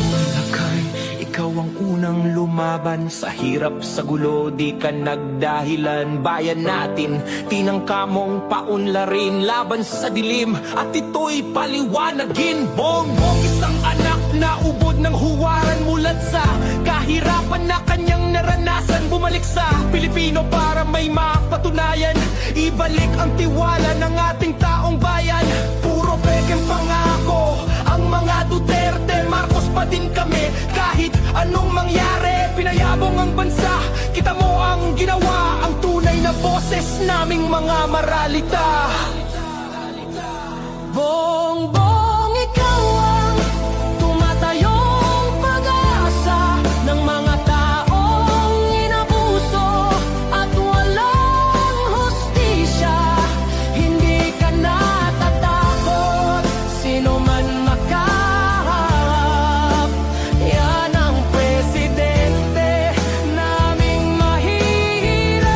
Lakay, ikaw ang unang lumaban sa hirap, sa gulo, di ka nagdahilan. Bayan natin, tinangka mong paunlarin laban sa dilim, at ito'y paliwanagin. Bongbong, isang anak na ubod ng huwaran mulat sa kahirapan na kanyang naranasan. Bumalik sa Pilipino para may mapatunayan, ibalik ang tiwala ng ating taong bayan. Puro pekeng pangako ang mga Duterte, Marcos pa din kami. Kahit anong mangyari, pinayabong ang bansa. Kita mo ang ginawa, ang tunay na boses naming mga maralita. Bongbong, ikaw ang tumatayong pag-asa ng mga taong inabuso at walang hustisya. Hindi ka natatakot, sino man makaharap. Yan ang presidente naming mahihirap.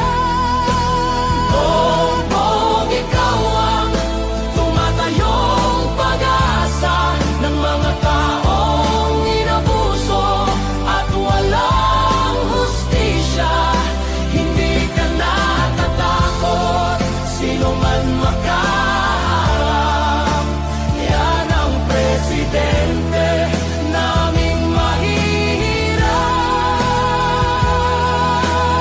Bongbong, ikaw ang tumatayong pag-asa ng mga taong inabuso at walang hustisya. Hindi ka natatakot, sino man makaharap. Yan ang presidente naming mahihirap.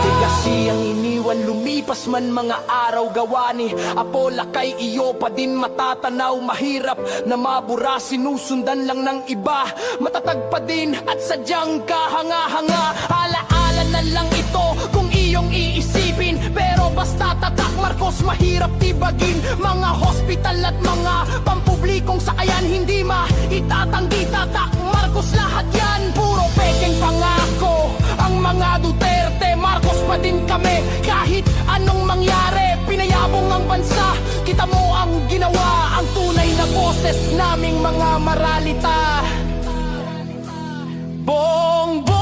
Di kasi ang iniwan, lumipas man mga araw, gawa ni Apo Lakay, iyo pa din matatanaw. Mahirap na mabura, sinusundan lang ng iba. Matatag pa din at sadyang kahanga-hanga. Alaala na lang ito kung iyong iisipin, pero basta tatak Marcos, mahirap tibagin. Mga hospital at mga pampublikong sakayan, hindi maitatanggi. Tatak Marcos lahat yan, puro pekeng pangako ang mga Duterte, Marcos pa din kami. Kahit anong mangyari, pinayabong ang bansa. Kita mo ang ginawa, ang tunay na boses naming mga maralita. Bongbong,